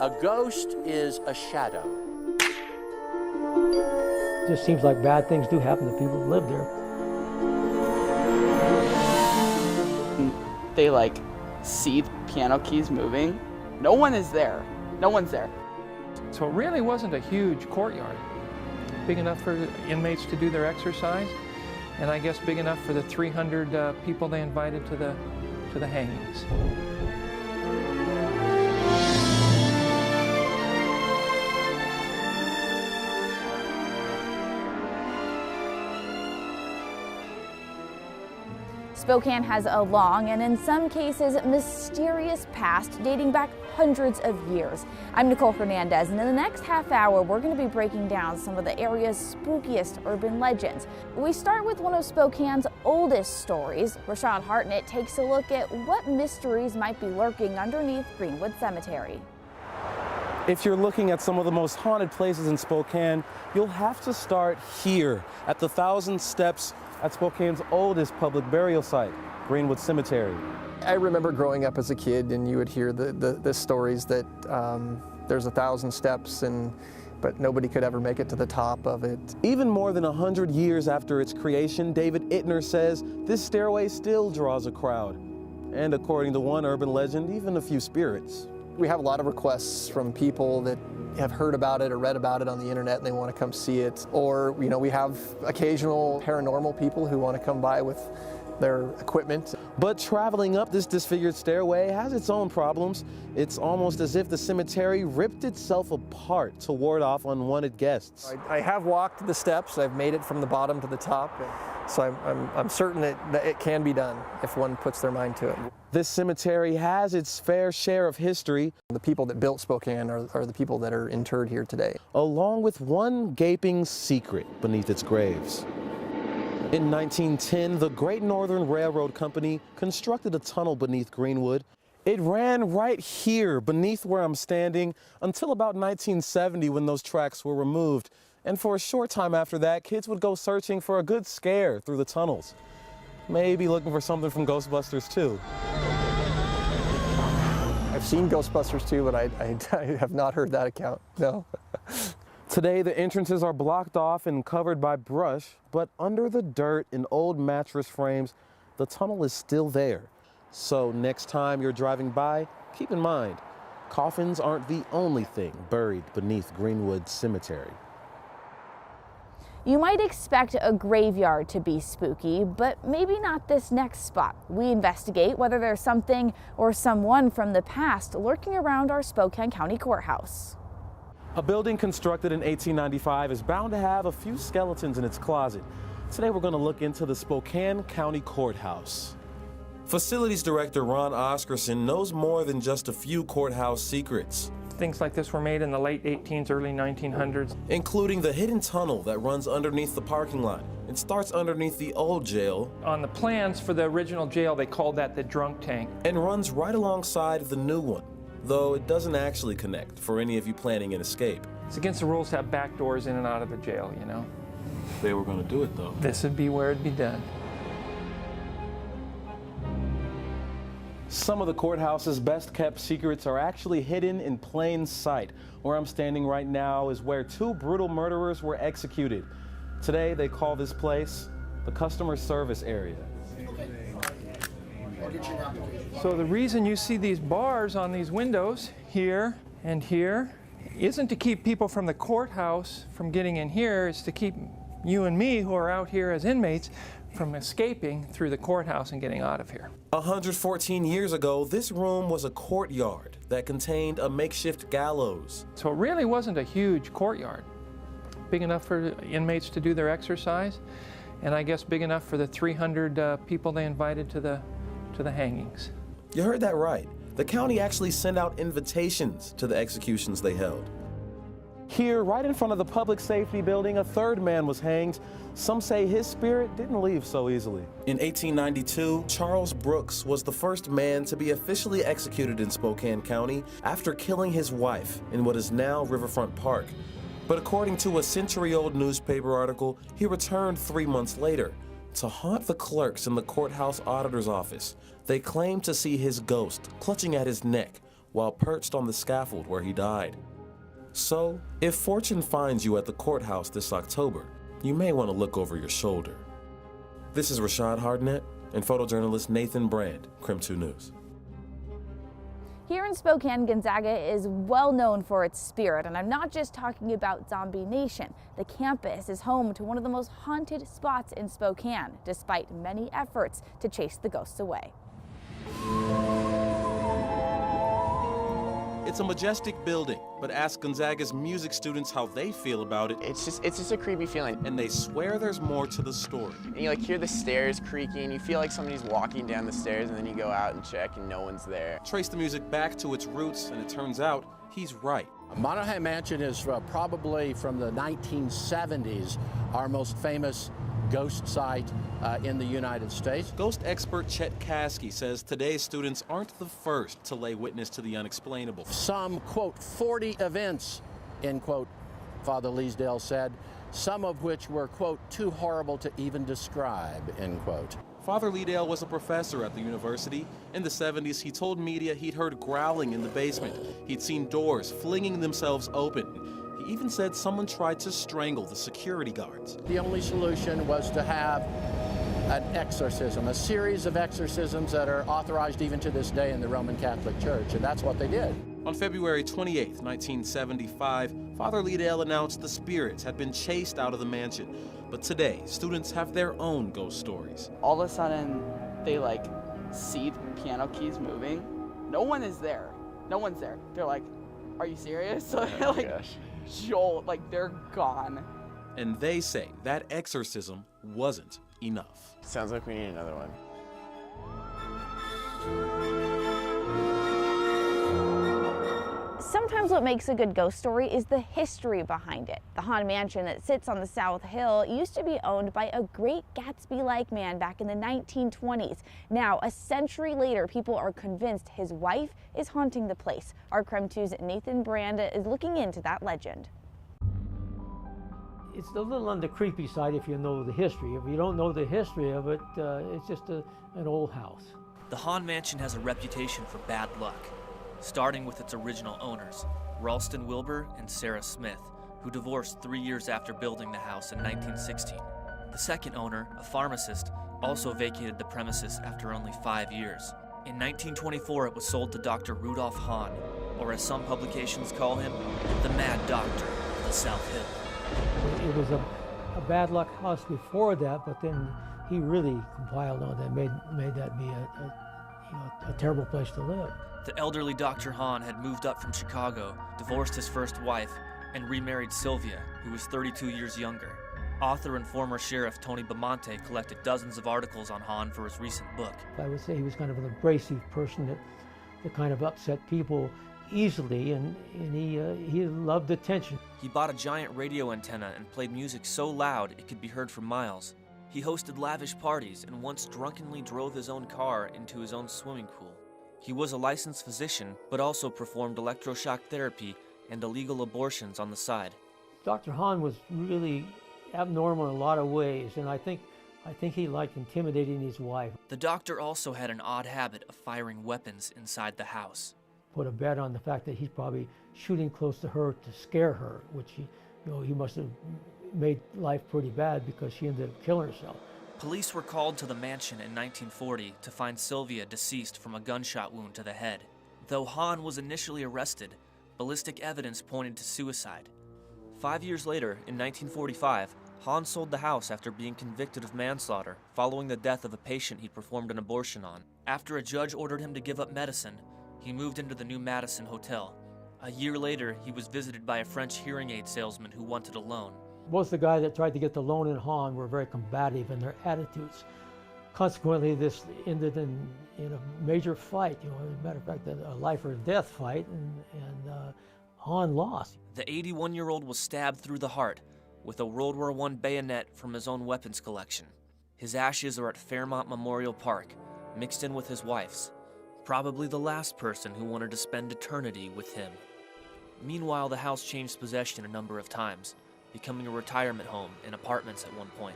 A ghost is a shadow. It just seems like bad things do happen to people who live there. They like see the piano keys moving. No one is there. No one's there. So it really wasn't a huge courtyard. Big enough for inmates to do their exercise, and I guess big enough for the 300 people they invited to the hangings. Spokane has a long and in some cases mysterious past dating back hundreds of years. I'm Nicole Hernandez, and in the next half hour we're going to be breaking down some of the area's spookiest urban legends. We start with one of Spokane's oldest stories. Rashad Hartnett takes a look at what mysteries might be lurking underneath Greenwood Cemetery. If you're looking at some of the most haunted places in Spokane, you'll have to start here at the 1,000 Steps at Spokane's oldest public burial site, Greenwood Cemetery. I remember growing up as a kid, and you would hear the stories that there's 1,000 steps, but nobody could ever make it to the top of it. Even more than 100 years after its creation, David Ittner says this stairway still draws a crowd. And according to one urban legend, even a few spirits. We have a lot of requests from people that have heard about it or read about it on the internet and they want to come see it. Or, you know, we have occasional paranormal people who want to come by with their equipment. But traveling up this disfigured stairway has its own problems. It's almost as if the cemetery ripped itself apart to ward off unwanted guests. I have walked the steps. I've made it from the bottom to the top. So I'm certain that it can be done if one puts their mind to it. This cemetery has its fair share of history. The people that built Spokane are the people that are interred here today. Along with one gaping secret beneath its graves. In 1910, the Great Northern Railroad Company constructed a tunnel beneath Greenwood. It ran right here beneath where I'm standing until about 1970 when those tracks were removed. And for a short time after that, kids would go searching for a good scare through the tunnels. Maybe looking for something from Ghostbusters 2. I've seen Ghostbusters 2, but I have not heard that account, no. Today, the entrances are blocked off and covered by brush, but under the dirt and old mattress frames, the tunnel is still there. So next time you're driving by, keep in mind, coffins aren't the only thing buried beneath Greenwood Cemetery. You might expect a graveyard to be spooky, but maybe not this next spot. We investigate whether there's something or someone from the past lurking around our Spokane County Courthouse. A building constructed in 1895 is bound to have a few skeletons in its closet. Today we're going to look into the Spokane County Courthouse. Facilities Director Ron Oscarson knows more than just a few courthouse secrets. Things like this were made in the late 1800s, early 1900s. Including the hidden tunnel that runs underneath the parking lot. It starts underneath the old jail. On the plans for the original jail, they called that the drunk tank. And runs right alongside the new one, though it doesn't actually connect for any of you planning an escape. It's against the rules to have back doors in and out of a jail, you know. They were going to do it, though. This would be where it'd be done. Some of the courthouse's best kept secrets are actually hidden in plain sight. Where I'm standing right now is where two brutal murderers were executed. Today they call this place the customer service area. So the reason you see these bars on these windows here and here isn't to keep people from the courthouse from getting in here. It's to keep you and me, who are out here as inmates, from escaping through the courthouse and getting out of here. 114 years ago, this room was a courtyard that contained a makeshift gallows. So it really wasn't a huge courtyard. Big enough for inmates to do their exercise, and I guess big enough for the 300 people they invited to the hangings. You heard that right. The county actually sent out invitations to the executions they held. Here, right in front of the public safety building, a third man was hanged. Some say his spirit didn't leave so easily. In 1892, Charles Brooks was the first man to be officially executed in Spokane County after killing his wife in what is now Riverfront Park. But according to a century-old newspaper article, he returned 3 months later to haunt the clerks in the courthouse auditor's office. They claimed to see his ghost clutching at his neck, while perched on the scaffold where he died. So, if fortune finds you at the courthouse this October, you may want to look over your shoulder. This is Rashad Hardnett and photojournalist Nathan Brand, KREM 2 News. Here in Spokane, Gonzaga is well known for its spirit, and I'm not just talking about Zombie Nation. The campus is home to one of the most haunted spots in Spokane, despite many efforts to chase the ghosts away. It's a majestic building, but ask Gonzaga's music students how they feel about it, It's just a creepy feeling. and they swear there's more to the story. And you like hear the stairs creaking, you feel like somebody's walking down the stairs, and then you go out and check and no one's there. Trace the music back to its roots, and it turns out he's right. Monahan Mansion is probably from the 1970s our most famous ghost site in the United States. Ghost expert Chet Kasky says today's students aren't the first to lay witness to the unexplainable. Some, quote, 40 events, end quote, Father Leesdale said, some of which were, quote, too horrible to even describe, end quote. Father Leedale was a professor at the university. In the 70s, he told media he'd heard growling in the basement. He'd seen doors flinging themselves open. He even said someone tried to strangle the security guards. The only solution was to have an exorcism, a series of exorcisms that are authorized even to this day in the Roman Catholic Church, and that's what they did. On February 28, 1975, Father Leedale announced the spirits had been chased out of the mansion. But today, students have their own ghost stories. All of a sudden, they like see the piano keys moving. No one is there. No one's there. They're like, "Are you serious?" So Joel, like they're gone. And they say that exorcism wasn't enough. Sounds like we need another one. Sometimes what makes a good ghost story is the history behind it. The Hahn Mansion that sits on the South Hill used to be owned by a great Gatsby-like man back in the 1920s. Now, a century later, people are convinced his wife is haunting the place. Our KREM 2's Nathan Brand is looking into that legend. It's a little on the creepy side if you know the history. If you don't know the history of it, it's just an old house. The Hahn Mansion has a reputation for bad luck, starting with its original owners, Ralston Wilbur and Sarah Smith, who divorced 3 years after building the house in 1916. The second owner, a pharmacist, also vacated the premises after only 5 years. In 1924, it was sold to Dr. Rudolf Hahn, or as some publications call him, the Mad Doctor of the South Hill. It was a bad luck house before that, but then he really compiled on that, made that be a terrible place to live. The elderly Dr. Hahn had moved up from Chicago, divorced his first wife, and remarried Sylvia, who was 32 years younger. Author and former sheriff Tony Bamonte collected dozens of articles on Hahn for his recent book. I would say he was kind of an abrasive person that kind of upset people easily, and he loved attention. He bought a giant radio antenna and played music so loud it could be heard for miles. He hosted lavish parties and once drunkenly drove his own car into his own swimming pool. He was a licensed physician, but also performed electroshock therapy and illegal abortions on the side. Dr. Hahn was really abnormal in a lot of ways, and I think he liked intimidating his wife. The doctor also had an odd habit of firing weapons inside the house. Put a bet on the fact that he's probably shooting close to her to scare her, which he must have made life pretty bad because she ended up killing herself. Police were called to the mansion in 1940 to find Sylvia deceased from a gunshot wound to the head. Though Hahn was initially arrested, ballistic evidence pointed to suicide. 5 years later, in 1945, Hahn sold the house after being convicted of manslaughter following the death of a patient he performed an abortion on. After a judge ordered him to give up medicine, he moved into the new Madison Hotel. A year later, he was visited by a French hearing aid salesman who wanted a loan. Both the guy that tried to get the loan and Hahn were very combative in their attitudes. Consequently, this ended in a major fight. As a matter of fact, a life or death fight, and Hahn lost. The 81-year-old was stabbed through the heart with a World War I bayonet from his own weapons collection. His ashes are at Fairmont Memorial Park, mixed in with his wife's. Probably the last person who wanted to spend eternity with him. Meanwhile, the house changed possession a number of times, becoming a retirement home and apartments at one point.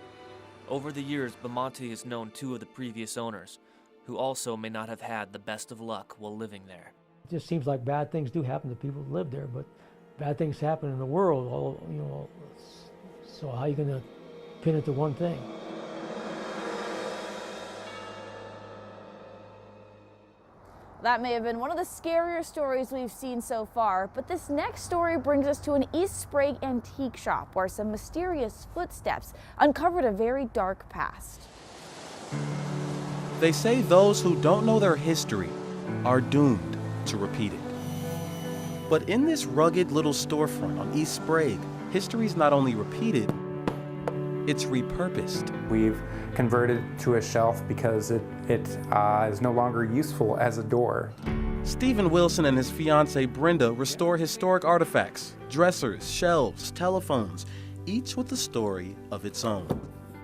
Over the years, Bamonte has known two of the previous owners, who also may not have had the best of luck while living there. It just seems like bad things do happen to people who live there, but bad things happen in the world, so how are you going to pin it to one thing? That may have been one of the scarier stories we've seen so far, but this next story brings us to an East Sprague antique shop where some mysterious footsteps uncovered a very dark past. They say those who don't know their history are doomed to repeat it. But in this rugged little storefront on East Sprague, history's not only repeated, it's repurposed. We've converted to a shelf because it is no longer useful as a door. Stephen Wilson and his fiancée Brenda restore historic artifacts, dressers, shelves, telephones, each with a story of its own.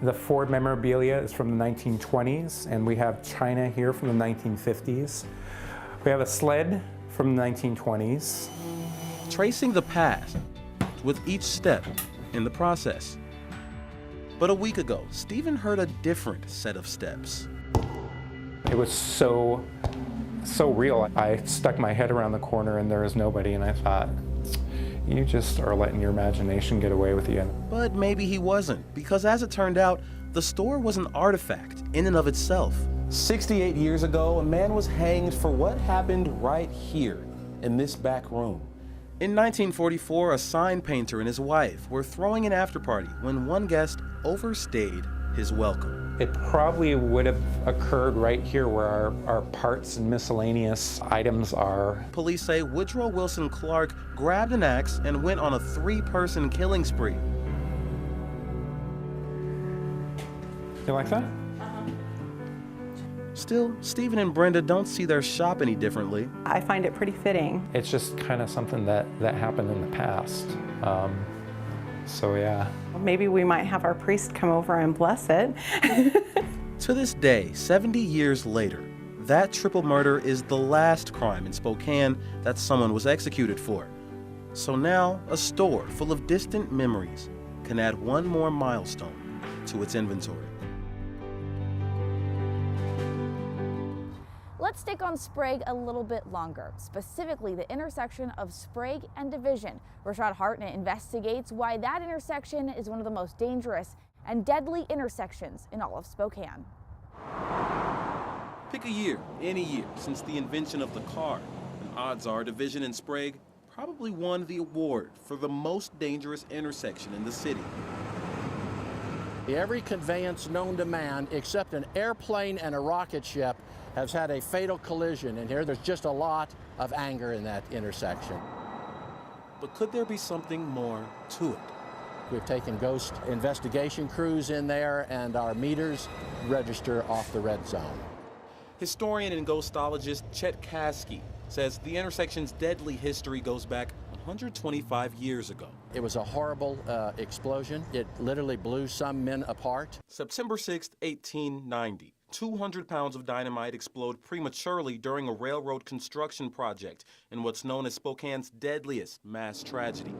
The Ford memorabilia is from the 1920s, and we have china here from the 1950s. We have a sled from the 1920s. Tracing the past with each step in the process. But a week ago, Stephen heard a different set of steps. It was so real. I stuck my head around the corner and there was nobody, and I thought, you just are letting your imagination get away with you. But maybe he wasn't, because as it turned out, the store was an artifact in and of itself. 68 years ago, a man was hanged for what happened right here in this back room. In 1944, a sign painter and his wife were throwing an after-party when one guest overstayed his welcome. It probably would have occurred right here where our parts and miscellaneous items are. Police say Woodrow Wilson Clark grabbed an axe and went on a 3-person killing spree. You like that? Still, Stephen and Brenda don't see their shop any differently. I find it pretty fitting. It's just kind of something that happened in the past. So yeah. Maybe we might have our priest come over and bless it. To this day, 70 years later, that triple murder is the last crime in Spokane that someone was executed for. So now, a store full of distant memories can add one more milestone to its inventory. Let's stick on Sprague a little bit longer, specifically the intersection of Sprague and Division. Rashad Hartnett investigates why that intersection is one of the most dangerous and deadly intersections in all of Spokane. Pick a year, any year, since the invention of the car, and odds are Division and Sprague probably won the award for the most dangerous intersection in the city. Every conveyance known to man, except an airplane and a rocket ship, has had a fatal collision in here. There's just a lot of anger in that intersection. But could there be something more to it? We've taken ghost investigation crews in there, and our meters register off the red zone. Historian and ghostologist Chet Kasky says the intersection's deadly history goes back 125 years ago. It was a horrible explosion. It literally blew some men apart. September 6, 1890. 200 pounds of dynamite explode prematurely during a railroad construction project in what's known as Spokane's deadliest mass tragedy.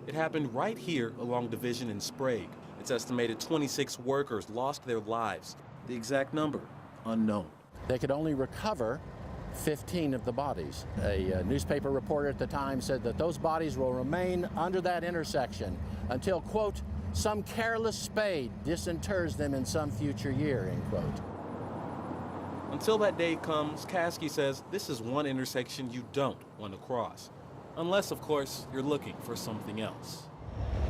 It happened right here along Division and Sprague. It's estimated 26 workers lost their lives. The exact number, unknown. They could only recover 15 of the bodies. A newspaper reporter at the time said that those bodies will remain under that intersection until, quote, some careless spade disinters them in some future year, end quote. Until that day comes, Kasky says this is one intersection you don't want to cross. Unless, of course, you're looking for something else.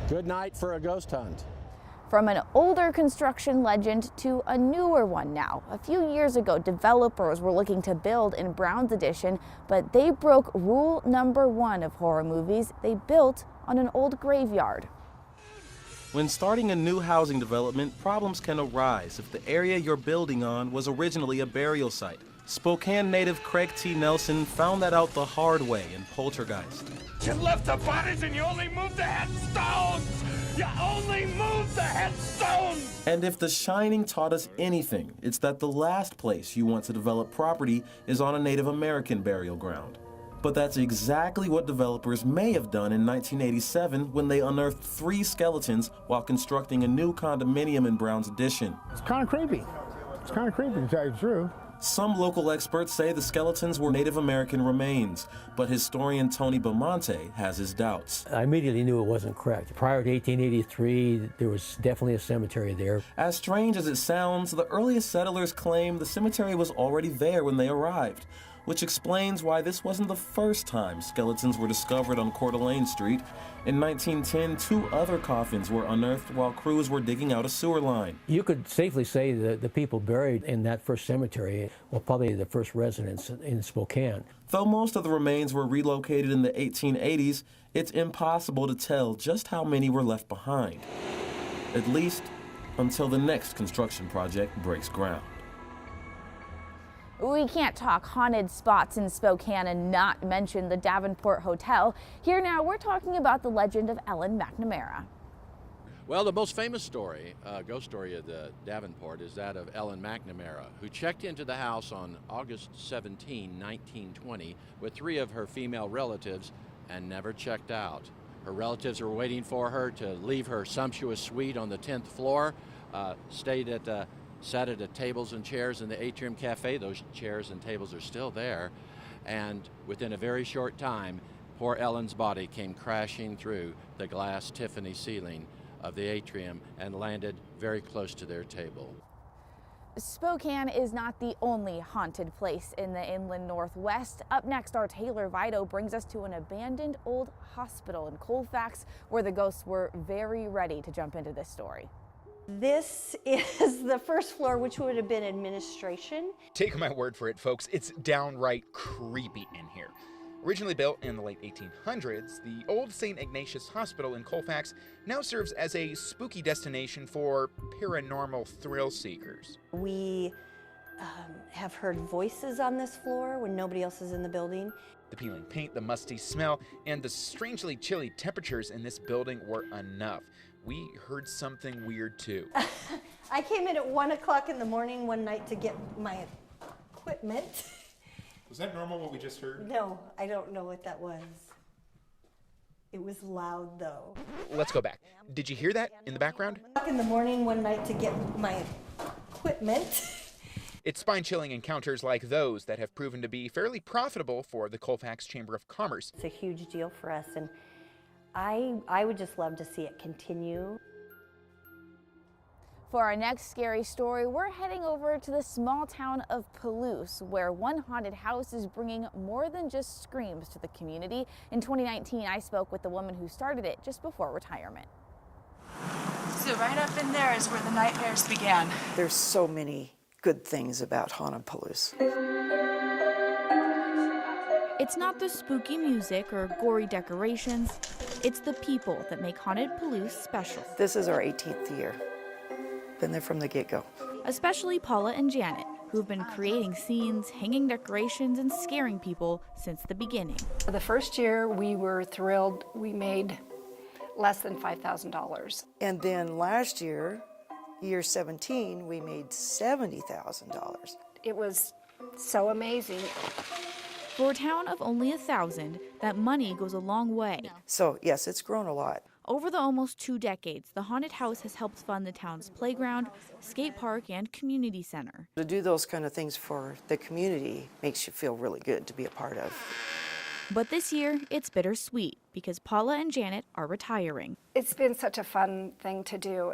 Good night for a ghost hunt. From an older construction legend to a newer one now. A few years ago, developers were looking to build in Brown's Addition, but they broke rule number 1 of horror movies. They built on an old graveyard. When starting a new housing development, problems can arise if the area you're building on was originally a burial site. Spokane native Craig T. Nelson found that out the hard way in Poltergeist. You left the bodies and you only moved the headstones! You only moved the headstones! And if The Shining taught us anything, it's that the last place you want to develop property is on a Native American burial ground. But that's exactly what developers may have done in 1987 when they unearthed 3 skeletons while constructing a new condominium in Brown's Addition. It's kind of creepy. It's kind of creepy, to tell you the truth. Some local experts say the skeletons were Native American remains, but historian Tony Beaumonte has his doubts. I immediately knew it wasn't correct. Prior to 1883, there was definitely a cemetery there. As strange as it sounds, the earliest settlers claim the cemetery was already there when they arrived, which explains why this wasn't the first time skeletons were discovered on Coeur d'Alene Street. In 1910, 2 other coffins were unearthed while crews were digging out a sewer line. You could safely say that the people buried in that first cemetery were probably the first residents in Spokane. Though most of the remains were relocated in the 1880s, it's impossible to tell just how many were left behind. At least until the next construction project breaks ground. We can't talk haunted spots in Spokane and not mention the Davenport Hotel. Here now, we're talking about the legend of Ellen McNamara. Well, the most famous story, ghost story of the Davenport, is that of Ellen McNamara, who checked into the house on August 17, 1920, with 3 of her female relatives and never checked out. Her relatives were waiting for her to leave her sumptuous suite on the 10th floor, sat at the tables and chairs in the Atrium Cafe. Those chairs and tables are still there. And within a very short time, poor Ellen's body came crashing through the glass Tiffany ceiling of the atrium and landed very close to their table. Spokane is not the only haunted place in the inland Northwest. Up next, our Taylor Vito brings us to an abandoned old hospital in Colfax, where the ghosts were very ready to jump into this story. This is the first floor, which would have been administration. Take my word for it, folks. It's downright creepy in here. Originally built in the late 1800s, the old St. Ignatius Hospital in Colfax now serves as a spooky destination for paranormal thrill seekers. We have heard voices on this floor when nobody else is in the building. The peeling paint, the musty smell, and the strangely chilly temperatures in this building were enough. We heard something weird too. I came in at 1 o'clock in the morning one night to get my equipment. Was that normal, what we just heard? No, I don't know what that was. It was loud though. Let's go back. Did you hear that in the background? In the morning one night to get my equipment. It's spine-chilling encounters like those that have proven to be fairly profitable for the Colfax Chamber of Commerce. It's a huge deal for us, and I would just love to see it continue. For our next scary story, we're heading over to the small town of Palouse, where one haunted house is bringing more than just screams to the community. In 2019, I spoke with the woman who started it just before retirement. So right up in there is where the nightmares began. There's so many good things about haunted Palouse. It's not the spooky music or gory decorations, it's the people that make haunted Palouse special. This is our 18th year. Been there from the get-go. Especially Paula and Janet, who've been creating scenes, hanging decorations, and scaring people since the beginning. The first year we were thrilled. We made less than $5,000. And then last year, year 17, we made $70,000. It was so amazing. For a town of only 1,000, that money goes a long way. So yes, it's grown a lot. Over the almost 2 decades, the haunted house has helped fund the town's playground, skate park, and community center. To do those kind of things for the community makes you feel really good to be a part of. But this year, it's bittersweet because Paula and Janet are retiring. It's been such a fun thing to do,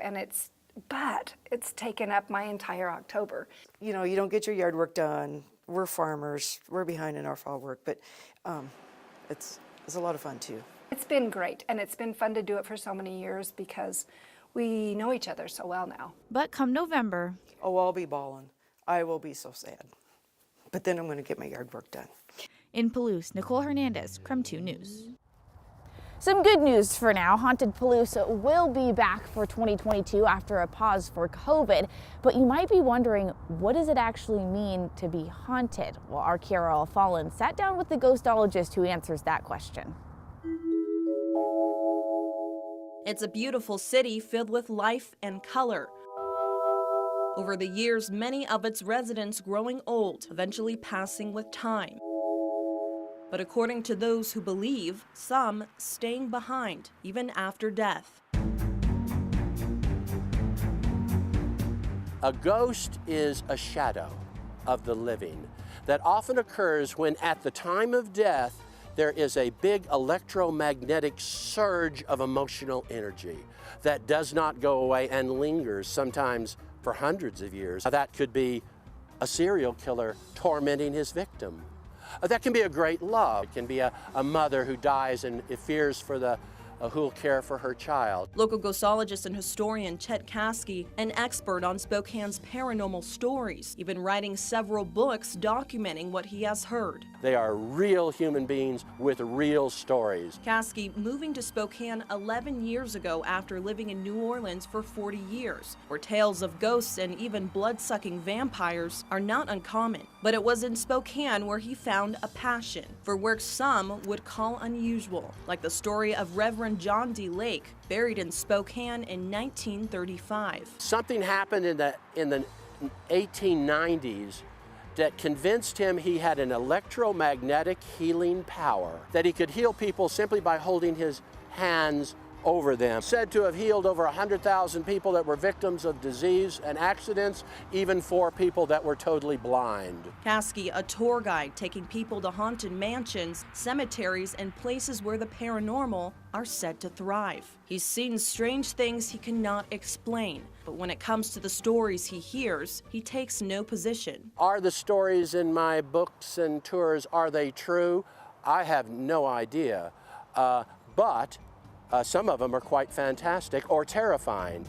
but it's taken up my entire October. You know, you don't get your yard work done. We're farmers. We're behind in our fall work, but it's a lot of fun too. It's been great, and it's been fun to do it for so many years because we know each other so well now. But come November... Oh, I'll be bawling. I will be so sad. But then I'm going to get my yard work done. In Palouse, Nicole Hernandez, KREM 2 News. Some good news for now. Haunted Palouse will be back for 2022 after a pause for COVID. But you might be wondering, what does it actually mean to be haunted? Well, our Carol Fallon sat down with the ghostologist who answers that question. It's a beautiful city filled with life and color. Over the years, many of its residents growing old, eventually passing with time. But according to those who believe, some staying behind even after death. A ghost is a shadow. of the living that often occurs when at the time of death there is a big electromagnetic surge of emotional energy that does not go away and lingers sometimes for hundreds of years. That could be a serial killer tormenting his victim. That can be a great love. It can be a mother who dies and fears for the who will care for her child. Local ghosologist and historian Chet Caskey, an expert on Spokane's paranormal stories, even writing several books documenting what he has heard. They are real human beings with real stories. Caskey moving to Spokane 11 years ago after living in New Orleans for 40 years, where tales of ghosts and even blood-sucking vampires are not uncommon. But it was in Spokane where he found a passion for work some would call unusual, like the story of Reverend John D. Lake, buried in Spokane in 1935. Something happened in the 1890s that convinced him he had an electromagnetic healing power, that he could heal people simply by holding his hands over them. Said to have healed over 100,000 people that were victims of disease and accidents, even 4 people that were totally blind. Caskey, a tour guide taking people to haunted mansions, cemeteries, and places where the paranormal are said to thrive. He's seen strange things he cannot explain, but when it comes to the stories he hears, he takes no position. Are the stories in my books and tours, are they true? I have no idea, but some of them are quite fantastic or terrifying.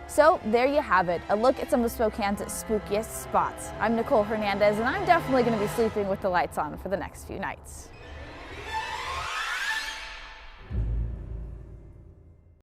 So there you have it, a look at some of Spokane's spookiest spots. I'm Nicole Hernandez, and I'm definitely going to be sleeping with the lights on for the next few nights.